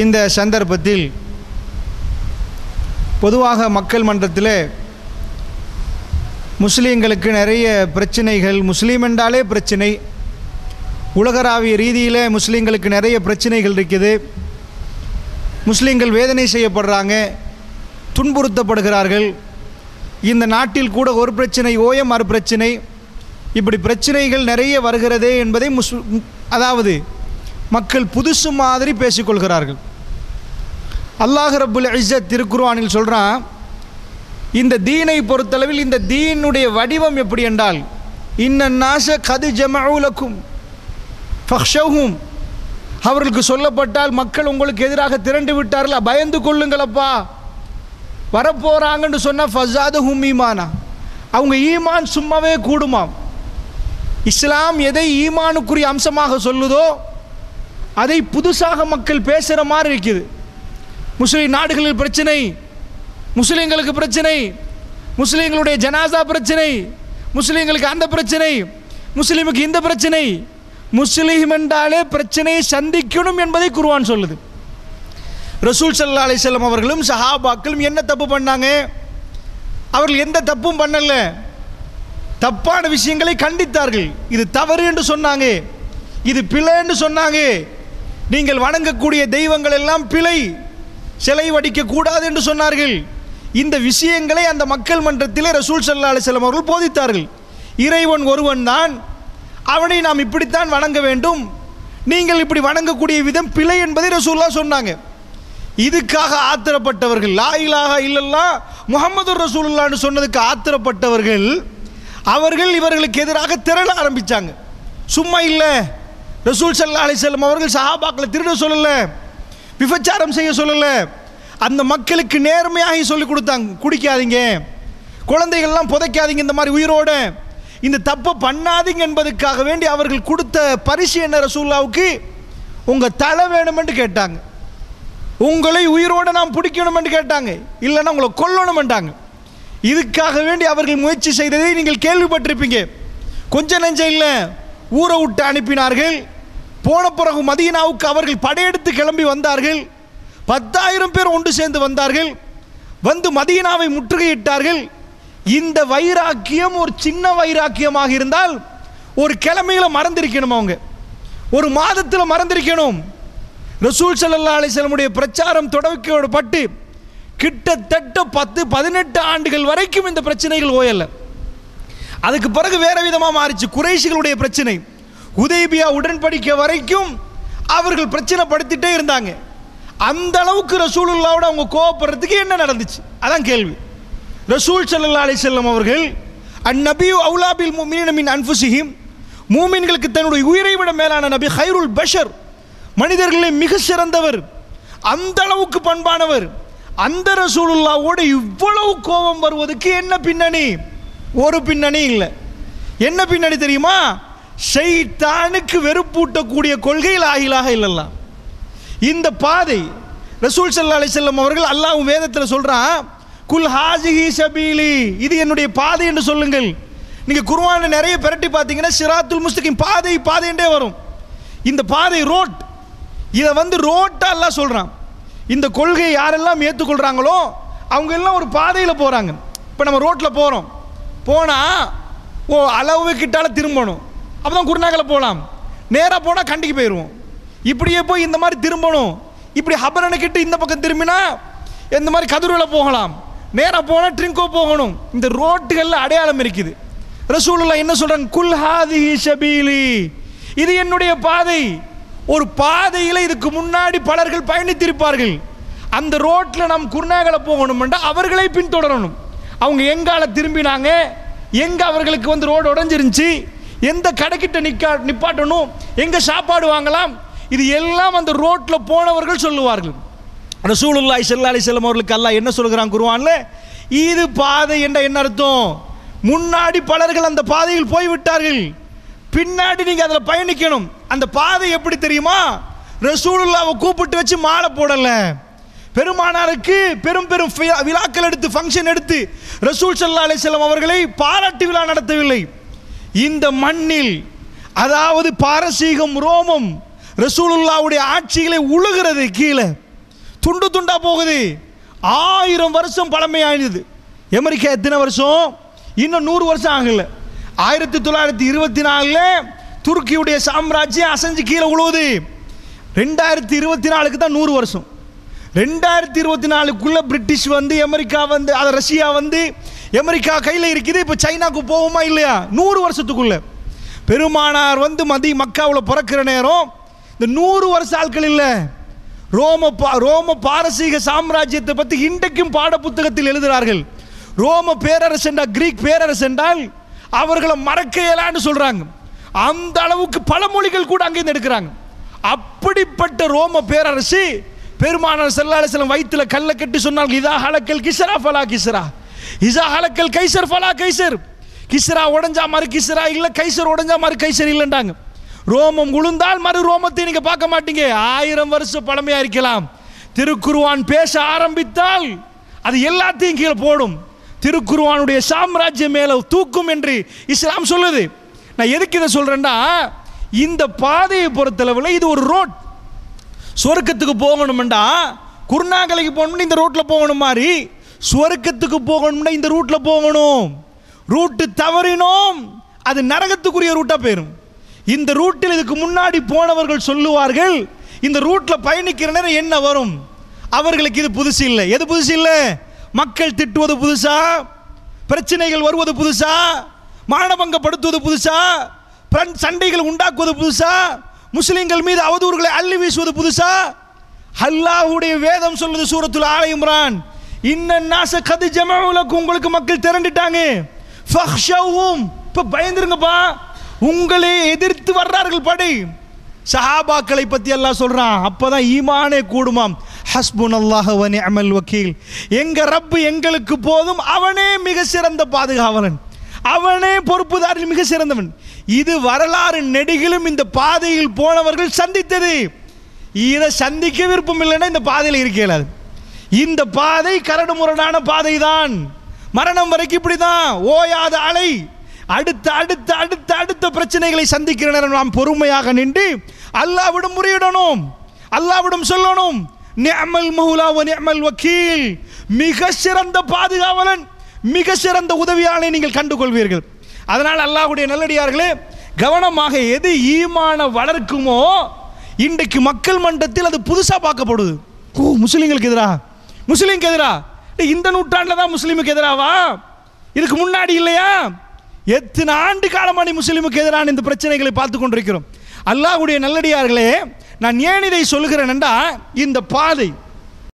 இந்த சந்தர்ப்பத்தில் பொதுவாக மக்கள் மன்றத்தில் முஸ்லீம்களுக்கு நிறைய பிரச்சனைகள், முஸ்லீம் என்றாலே பிரச்சனை, உலகளாவிய ரீதியில் முஸ்லீம்களுக்கு நிறைய பிரச்சனைகள் இருக்குது. முஸ்லீம்கள் வேதனை செய்யப்படுறாங்க, துன்புறுத்தப்படுகிறார்கள். இந்த நாட்டில் கூட ஒரு பிரச்சனை ஓய மறு பிரச்சனை, இப்படி பிரச்சனைகள் நிறைய வருகிறதே என்பதை அதாவது மக்கள் புதுசு மாதிரி பேசிக்கொள்கிறார்கள். அல்லாஹ் ரப்புல் இஸ்ஸத் திருக்குர்ஆனில் சொல்கிறான், இந்த தீனை பொறுத்தளவில் இந்த தீனுடைய வடிவம் எப்படி என்றால், இன்னன்னாஸ கது ஜமஉ லக்கும் ஃபக்ஷௌஹும், அவர்களுக்கு சொல்லப்பட்டால் மக்கள் உங்களுக்கு எதிராக திரண்டு விட்டார்கள், பயந்து கொள்ளுங்களப்பா, வரப்போகிறாங்கன்னு சொன்னால் ஃபஸாதஹும் ஈமானா, அவங்க ஈமான் சும்மாவே கூடுமாம். இஸ்லாம் எதை ஈமானுக்குரிய அம்சமாக சொல்லுதோ அதை புதுசாக மக்கள் பேசுகிற மாதிரி இருக்குது. முஸ்லீம் நாடுகளில் பிரச்சனை, முஸ்லீம்களுக்கு பிரச்சனை, முஸ்லீம்களுடைய ஜனாசா பிரச்சனை, முஸ்லீம்களுக்கு அந்த பிரச்சனை, முஸ்லீமுக்கு இந்த பிரச்சனை. முஸ்லீம் என்றாலே பிரச்சனையை சந்திக்கணும் என்பதை குர்ஆன் சொல்லுது. ரசூல் ஸல்லல்லாஹு அலைஹி வஸல்லம் அவர்களும் சஹாபாக்களும் என்ன தப்பு பண்ணாங்க? அவர்கள் எந்த தப்பும் பண்ணல, தப்பான விஷயங்களை கண்டித்தார்கள். இது தவறு என்று சொன்னாங்க, இது பிழை என்று சொன்னாங்க. நீங்கள் வணங்கக்கூடிய தெய்வங்கள் எல்லாம் பிழை, சிலை வடிக்கக்கூடாது என்று சொன்னார்கள். இந்த விஷயங்களை அந்த மக்கள் மன்றத்திலே ரசூல் ஸல்லல்லாஹு அலைஹி வஸல்லம் அவர்கள் போதித்தார்கள். இறைவன் ஒருவன் தான், அவனை நாம் இப்படித்தான் வணங்க வேண்டும், நீங்கள் இப்படி வணங்கக்கூடிய விதம் பிழை என்பதை ரசூலுல்லாஹ் சொன்னாங்க. இதுக்காக ஆத்திரப்பட்டவர்கள், லா இலாஹா இல்லல்லாஹ் முஹம்மதுர் ரசூலுல்லாஹ்னு சொன்னதுக்கு ஆத்திரப்பட்டவர்கள் அவர்கள் இவர்களுக்கு எதிராக திரள ஆரம்பித்தாங்க. சும்மா இல்லை, ரசூல் ஸல்லல்லாஹு அலைஹி வஸல்லம் அவர்கள் சஹாபாக்களை திருட சொல்லலை, விபச்சாரம் செய்ய சொல்லலை, அந்த மக்களுக்கு நேர்மையாக சொல்லிக் கொடுத்தாங்க. குடிக்காதீங்க, குழந்தைகள்லாம் புதைக்காதீங்க, இந்த மாதிரி உயிரோட இந்த தப்பை பண்ணாதீங்க என்பதற்காக வேண்டி அவர்கள் கொடுத்த பரிசு என்ன? ரசூலுல்லாஹ்வுக்கு உங்கள் தலை வேணுமென்று கேட்டாங்க, உங்களை உயிரோடு நாம் பிடிக்கணும் என்று கேட்டாங்க, இல்லைன்னா உங்களை கொல்லணும் என்றாங்க. இதுக்காக வேண்டி அவர்கள் முயற்சி செய்ததை நீங்கள் கேள்விப்பட்டிருப்பீங்க. கொஞ்ச நெஞ்சம் இல்லை, ஊரை விட்டு அனுப்பினார்கள். போன பிறகு மதீனாவுக்கு அவர்கள் படையெடுத்து கிளம்பி வந்தார்கள். 10,000 பேர் ஒன்று சேர்ந்து வந்தார்கள். வந்து மதீனாவை முற்றுகையிட்டார்கள். இந்த வைராக்கியம் ஒரு சின்ன வைராக்கியமாக இருந்தால் ஒரு கிழமையில் மறந்திருக்கணும், அவங்க ஒரு மாதத்தில் மறந்திருக்கணும். ரசூல் ஸல்லல்லாஹு அலைஹி வஸல்லமுடைய பிரச்சாரம் தொடக்கப்பட்டு கிட்டத்தட்ட 10-18 ஆண்டுகள் வரைக்கும் இந்த பிரச்சனைகள் ஓயல்ல. அதுக்கு பிறகு வேற விதமாக மாறிச்சு. குறைஷிகளுடைய பிரச்சனை, ஹுதைபியா உடன்படிக்கை வரைக்கும் அவர்கள் பிரச்சனை படுத்திட்டே இருந்தாங்க. அந்த அளவுக்கு ரசூலுல்லாஹ்வோட அவங்க கோபப்படுறதுக்கு என்ன நடந்துச்சு? அதான் கேள்வி. ரசூல் ஸல்லல்லாஹு அலைஹி வஸல்லம் அவர்கள் அந்நபியு அவுலா பில் முஃமினீன மின் அன்ஃபுஸிஹிம், மூமின்களுக்கு தன்னுடைய உயிரை விட மேலான நபி, ஹைருல் பஷர், மனிதர்களே மிக சிறந்தவர், அந்த அளவுக்கு பண்பானவர். அந்த ரசூலுல்லாஹ்வோட இவ்வளவு கோபம் வருவதற்கு என்ன பின்னணி? ஒரு பின்னணி இல்லை. என்ன பின்னணி தெரியுமா? ஷைத்தானுக்கு வெறுப்பூட்டக்கூடிய கொள்கை லா இலாஹா இல்லல்லாஹ். இந்த பாதை ரசூல் ஸல்லல்லாஹு அலைஹி வஸல்லம் அவர்கள் அல்லாஹ் வேதத்தில் சொல்றான், குல் ஹாஸிஹி சபீலி, இது என்னுடைய பாதை என்று சொல்லுங்கள். நீங்க குர்ஆனை நிறைய பிரட்டி பார்த்தீங்கன்னா சிராத்துல் முஸ்தகீம், பாதை பாதை என்றே வரும். இந்த பாதை ரோட், இதை வந்து ரோட்டா அல்லாஹ் சொல்றான். இந்த கொள்கையை யாரெல்லாம் ஏற்றுக்கொள்றாங்களோ அவங்க எல்லாம் ஒரு பாதையில் போறாங்க. இப்போ நம்ம ரோட்டில் போகிறோம், போனால் அளவு கிட்டால திரும்பணும், அப்போ தான் குருநாகலை போகலாம். நேராக போனால் கண்டிக்கு போயிடுவோம். இப்படியே போய் இந்த மாதிரி திரும்பணும், இப்படி ஹபரனை கிட்ட இந்த பக்கம் திரும்பினா இந்த மாதிரி கதிரில் போகலாம், நேராக போனால் ட்ரிங்கோ போகணும். இந்த ரோட்டுகளில் அடையாளம் இருக்குது. ரசூலுல்லாஹ் என்ன சொல்கிறாங்க? குல் ஹாதிஹி சபீலி, இது என்னுடைய பாதை. ஒரு பாதையில் இதுக்கு முன்னாடி பலர்கள் பயணித்திருப்பார்கள். அந்த ரோட்டில் நாம் குருநாகலை போகணும்னா அவர்களை பின்தொடரணும். அவங்க எங்கால திரும்பினாங்க, எங்கே அவர்களுக்கு வந்து ரோடு உடஞ்சிருந்துச்சு, எந்த கடைக்கிட்ட நிப்பாட்டணும், எங்கே சாப்பாடு வாங்கலாம், இது எல்லாம் அந்த ரோட்டில் போனவர்கள் சொல்லுவார்கள். ரசூலுல்லாஹி ஸல்லல்லாஹு அலைஹி வஸல்லம் அவர்களுக்கு அல்லாஹ் என்ன சொல்கிறான் குர்ஆன்ல? இது பாதை என்ற என்ன அர்த்தம்? முன்னாடி பலர்கள் அந்த பாதையில் போய்விட்டார்கள், பின்னாடி நீங்க அதில் பயணிக்கணும். அந்த பாதை எப்படி தெரியுமா? ரசூலுல்லாஹ்வை கூப்பிட்டு வச்சு மாலை போடல, பெருமானாருக்கு பெரும் பெரும் விழாக்கள் எடுத்து ஃபங்க்ஷன் எடுத்து ரசூல் ஸல்லல்லாஹு அலைஹி வஸல்லம் அவர்களை பாராட்டு விழா நடத்தவில்லை. இந்த மண்ணில், அதாவது பாரசீகம் ரோமம் ரசூலுல்லாஹ்வுடைய ஆட்சிகளை உழுகிறது கீழே. துண்டு துண்டா போகுது. 1000 வருஷம் பழமையானது. அமெரிக்கா எத்தனை வருஷம்? இன்னும் 100 வருஷம் ஆகல. 1924 துருக்கியுடைய சாம்ராஜ்யம் அசைஞ்சு கீழே விழுவுது. 2024 தான் 100 வருஷம். 2024 பிரிட்டிஷ் வந்து, அமெரிக்கா வந்து, அது ரஷ்யா வந்து, அமெரிக்கா கையில் இருக்குது. இப்போ சைனாக்கு போவோமா இல்லையா? 100 வருஷத்துக்குள்ள. பெருமானார் வந்து மக்காவில் பிறக்கிற நேரம் இந்த 100 வருஷ ஆட்கள் இல்லை. ரோம பாரசீக சாம்ராஜ்யத்தை பற்றி இன்றைக்கும் பாட புத்தகத்தில் எழுதுகிறார்கள். ரோம பேரரசு என்றால், கிரீக் பேரரசு என்றால் அவர்களை மறக்க இயலான்னு சொல்றாங்க. அந்த அளவுக்கு பல மொழிகள் கூட அங்கேருந்து எடுக்கிறாங்க. அப்படிப்பட்ட ரோம பேரரசு பெருமானார் ஸல்லல்லாஹு அலைஹி வஸல்லம் வயிற்றுல கல்லை கட்டி சொன்னாங்க, இதா ஹலக்கல் கிஸ்ரா ஃபலா கிஸ்ரா, இதா ஹலக்கல் கைசர் ஃபலா கைசர். கிஸ்ரா உடஞ்சா மறு கிஸ்ரா இல்லை, கைசர் உடஞ்சா மறு கைசர் இல்லைன்றாங்க. ரோமம் உளுந்தால் மறு ரோமத்தை நீங்க பார்க்க மாட்டீங்க. 1000 வருஷம் பழமையா இருக்கலாம். திருக்குர்ஆன் பேச ஆரம்பித்தால் அது எல்லாத்தையும் கீழே போடும். திருக்குர்ஆனுடைய சாம்ராஜ்யம் மேல தூக்கும் என்று இஸ்லாம் சொல்லுது. நான் எதுக்கு இதை சொல்றேன்னா, இந்த பாதையை பொறுத்தளவில் இது ஒரு ரோட். சொர்க்கத்துக்கு போகணும்டா குருநாகலைக்கு போகணும்னா இந்த ரோட்டில் போகணும் மாதிரி, சொர்க்கத்துக்கு போகணும்னா இந்த ரூட்டில் போகணும். ரூட்டு தவறினோம் அது நரகத்துக்குரிய ரூட்டாக போயிடும். இந்த ரூட்டில் இதுக்கு முன்னாடி போனவர்கள் சொல்லுவார்கள், இந்த ரூட்டில் பயணிக்கிற நேரம் என்ன வரும்? அவர்களுக்கு இது புதுசு இல்லை. எது புதுசு இல்லை? மக்கள் திட்டுவது புதுசா, பிரச்சனைகள் வருவது புதுசா, மானபங்கப்படுத்துவது புதுசா, சண்டைகள் உண்டாக்குவது புதுசா, முஸ்லிம்கள் மீது அவதூறுகளை அள்ளி வீசுவது புதுசா. அல்லாஹ்வுடைய வேதம் சொல்லுது சூரத்துல் ஆல இம்ரான், இன்னன்னாஸ கத் ஜமஉ லக்கும், உங்களுக்கு மக்கள் திரண்டுட்டாங்க, ஃபக்ஷவுஹும், இப்ப பயந்துருங்கப்பா, உங்களை எதிர்த்து வர்றார்கள் படை. சஹாபாக்களை பத்தி அல்லாஹ் சொல்றான். அப்பதான் ஈமானே கூடுமாம். ஹஸ்புனல்லாஹு வ நிஅமல் வக்கீல், எங்க ரப்பு எங்களுக்கு போதும், அவனே மிக சிறந்த பாதுகாவலன், அவனே பொறுப்புதாரில் மிக சிறந்தவன். இது வரலாறு நெடுகிலும் இந்த பாதையில் போனவர்கள் சந்தித்தது. இதை சந்திக்க விருப்பம் இல்லைன்னா இந்த பாதையில் இருக்க இயலாது. இந்த பாதை கரடு முரடான பாதை தான். மரணம் வரைக்கும் இப்படிதான், ஓயாத அலை. அடுத்த அடுத்த அடுத்த அடுத்த பிரச்சனைகளை சந்திக்கிற நேரம் நாம் பொறுமையாக நின்று அல்லாஹ்விடம் முறையிடணும், அல்லாஹ்விடம் சொல்லணும், நிஅமல் மௌலா வ நிஅமல் வக்கீல், மிக சிறந்த பாதுகாவலன், மிக சிறந்த உதவியாளனை நீங்கள் கண்டுகொள்வீர்கள். அதனால் அல்லாஹ்வுடைய நல்லடியார்களே, கவனமாக, எது ஈமான வளர்க்குமோ இன்றைக்கு மக்கள் மன்றத்தில் அது புதுசாக பார்க்கப்படுது. ஓ, முஸ்லீம்களுக்கு எதிரா, முஸ்லீம்க்கு எதிரா, இந்த நூற்றாண்டில் தான் முஸ்லீமுக்கு எதிராவா? இதுக்கு முன்னாடி இல்லையா? எத்தனை ஆண்டு காலமாக முஸ்லீமுக்கு எதிரான இந்த பிரச்சனைகளை பார்த்து கொண்டிருக்கிறோம். அல்லாஹ்வுடைய நல்லடியார்களே, நான் ஏன் இதை சொல்கிறேன் என்றால், இந்த பாதை